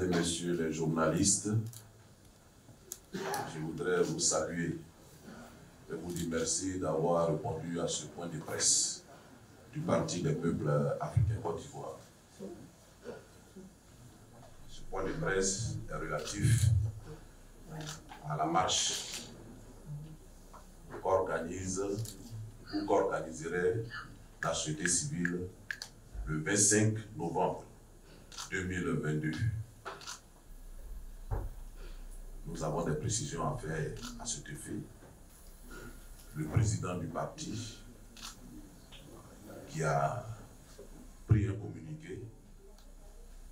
et messieurs les journalistes, je voudrais vous saluer et vous dire merci d'avoir répondu à ce point de presse du Parti des peuples africains Côte d'Ivoire. Ce point de presse est relatif à la marche qu'organise ou qu'organiserait la société civile le 25 novembre 2022. Nous avons des précisions à faire à cet effet. Le président du parti qui a pris un communiqué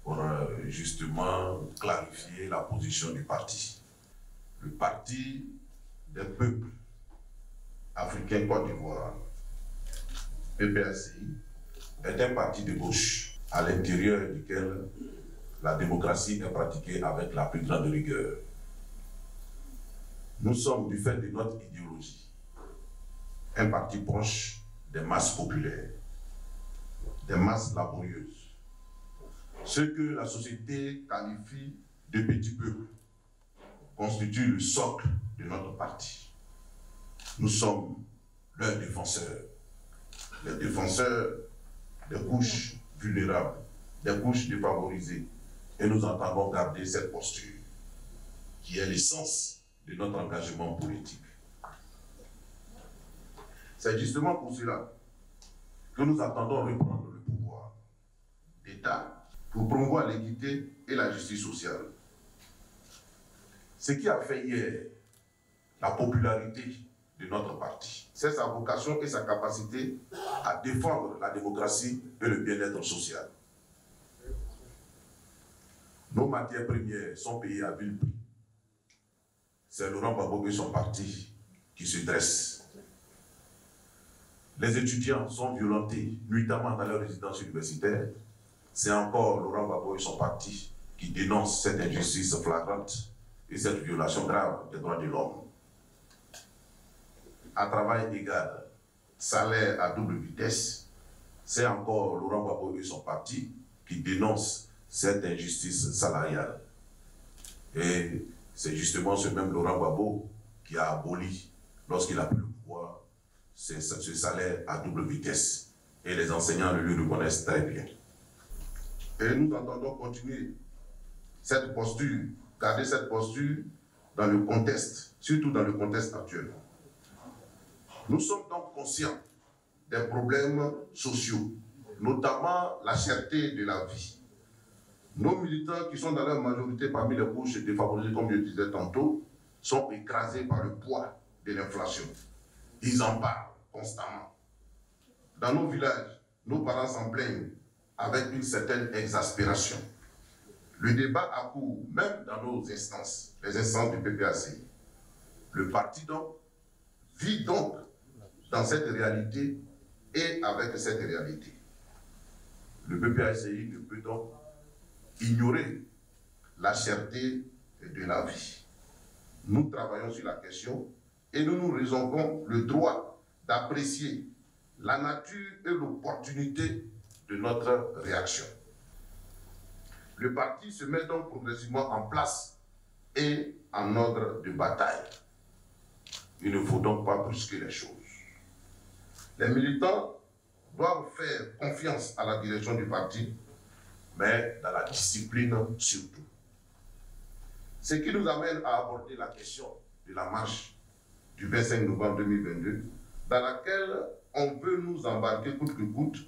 pour justement clarifier la position du parti. Le Parti des peuples africains Côte d'Ivoire, PPACI, est un parti de gauche à l'intérieur duquel la démocratie est pratiquée avec la plus grande rigueur. Nous sommes, du fait de notre idéologie, un parti proche des masses populaires, des masses laborieuses, ce que la société qualifie de petits peuples constitue le socle de notre parti. Nous sommes leurs défenseurs, les défenseurs des couches vulnérables, des couches défavorisées, et nous entendons garder cette posture qui est l'essence de notre engagement politique. C'est justement pour cela que nous attendons reprendre le pouvoir d'État pour promouvoir l'équité et la justice sociale. Ce qui a fait hier la popularité de notre parti, c'est sa vocation et sa capacité à défendre la démocratie et le bien-être social. Nos matières premières sont payées à vil prix. C'est Laurent Gbagbo et son parti qui se dresse. Les étudiants sont violentés nuitamment dans leur résidence universitaire. C'est encore Laurent Gbagbo et son parti qui dénoncent cette injustice flagrante et cette violation grave des droits de l'homme. À travail égal, salaire à double vitesse, c'est encore Laurent Gbagbo et son parti qui dénoncent cette injustice salariale. Et c'est justement ce même Laurent Gbagbo qui a aboli, lorsqu'il a pris le pouvoir, ce salaire à double vitesse. Et les enseignants le lui reconnaissent très bien. Et nous entendons continuer cette posture, garder cette posture dans le contexte, surtout dans le contexte actuel. Nous sommes donc conscients des problèmes sociaux, notamment la cherté de la vie. Nos militants, qui sont dans leur majorité parmi les couches défavorisées, comme je disais tantôt, sont écrasés par le poids de l'inflation. Ils en parlent constamment. Dans nos villages, nos parents s'en plaignent avec une certaine exaspération. Le débat a cours, même dans nos instances, les instances du PPACI. Le parti donc vit donc dans cette réalité et avec cette réalité. Le PPACI ne peut donc ignorer la cherté de la vie. Nous travaillons sur la question et nous nous réservons le droit d'apprécier la nature et l'opportunité de notre réaction. Le parti se met donc progressivement en place et en ordre de bataille. Il ne faut donc pas brusquer les choses. Les militants doivent faire confiance à la direction du parti, mais dans la discipline surtout. Ce qui nous amène à aborder la question de la marche du 25 novembre 2022, dans laquelle on veut nous embarquer coûte que coûte,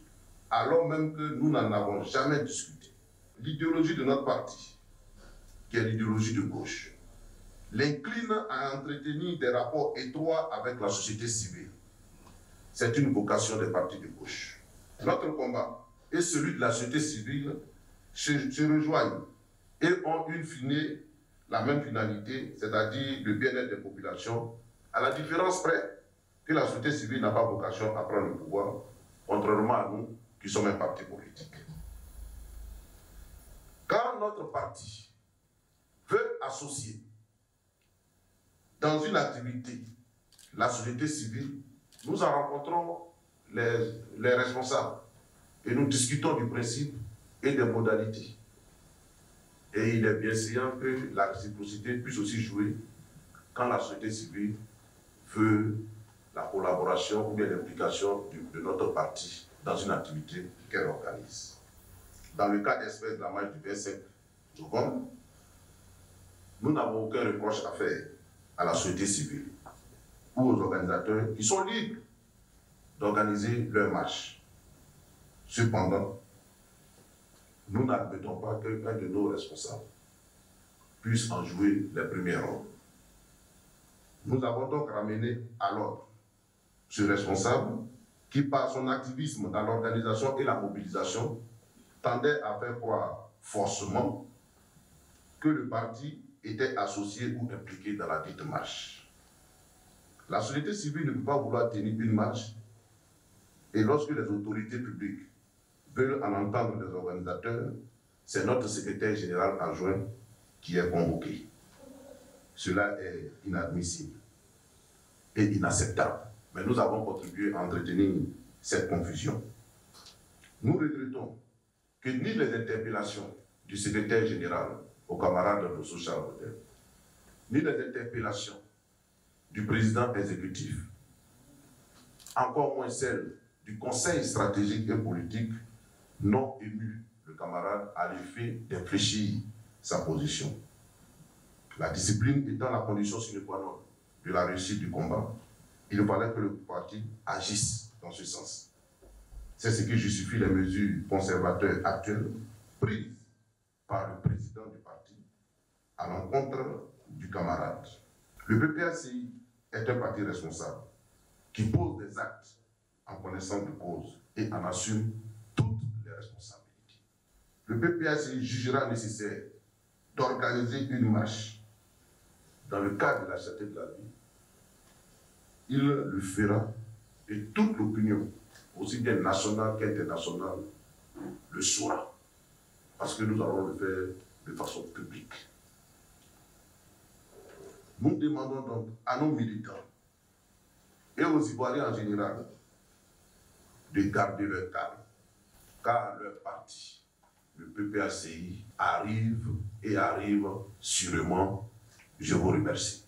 alors même que nous n'en avons jamais discuté. L'idéologie de notre parti, qui est l'idéologie de gauche, l'incline à entretenir des rapports étroits avec la société civile. C'est une vocation des partis de gauche. Notre combat et celui de la société civile se rejoignent et ont une fine la même finalité, c'est-à-dire le bien-être des populations, à la différence près que la société civile n'a pas vocation à prendre le pouvoir, contrairement à nous qui sommes un parti politique. Quand notre parti veut associer dans une activité la société civile, nous en rencontrons les responsables et nous discutons du principe et des modalités. Et il est bien sûr que la réciprocité puisse aussi jouer quand la société civile veut la collaboration ou bien l'implication de notre parti dans une activité qu'elle organise. Dans le cas d'espèce de la marche du 25 novembre, nous n'avons aucun reproche à faire à la société civile ou aux organisateurs qui sont libres d'organiser leur marche. Cependant, nous n'admettons pas qu'un de nos responsables puisse en jouer les premiers rôles. Nous avons donc ramené à l'ordre ce responsable qui, par son activisme dans l'organisation et la mobilisation, tendait à faire croire forcément que le parti était associé ou impliqué dans la dite marche. La société civile ne peut pas vouloir tenir une marche et lorsque les autorités publiques veulent en entendre les organisateurs, c'est notre secrétaire général adjoint qui est convoqué. Cela est inadmissible et inacceptable. Mais nous avons contribué à entretenir cette confusion. Nous regrettons que ni les interpellations du secrétaire général aux camarades de Social Model, ni les interpellations du président exécutif, encore moins celles du Conseil stratégique et politique, n'ont ému le camarade à l'effet d'infléchir sa position. La discipline étant la condition sine qua non de la réussite du combat, il fallait que le parti agisse dans ce sens. C'est ce qui justifie les mesures conservatrices actuelles prises par le président du parti à l'encontre du camarade. Le PPACI est un parti responsable qui pose des actes en connaissance de cause et en assume toutes les responsabilités. Le PPACI jugera nécessaire d'organiser une marche dans le cadre de la cherté de la vie. Il le fera et toute l'opinion, aussi bien nationale qu'internationale, le saura. Parce que nous allons le faire de façon publique. Nous demandons donc à nos militants et aux Ivoiriens en général de garder leur calme, car leur parti, le PPACI, arrive et arrive sûrement. Je vous remercie.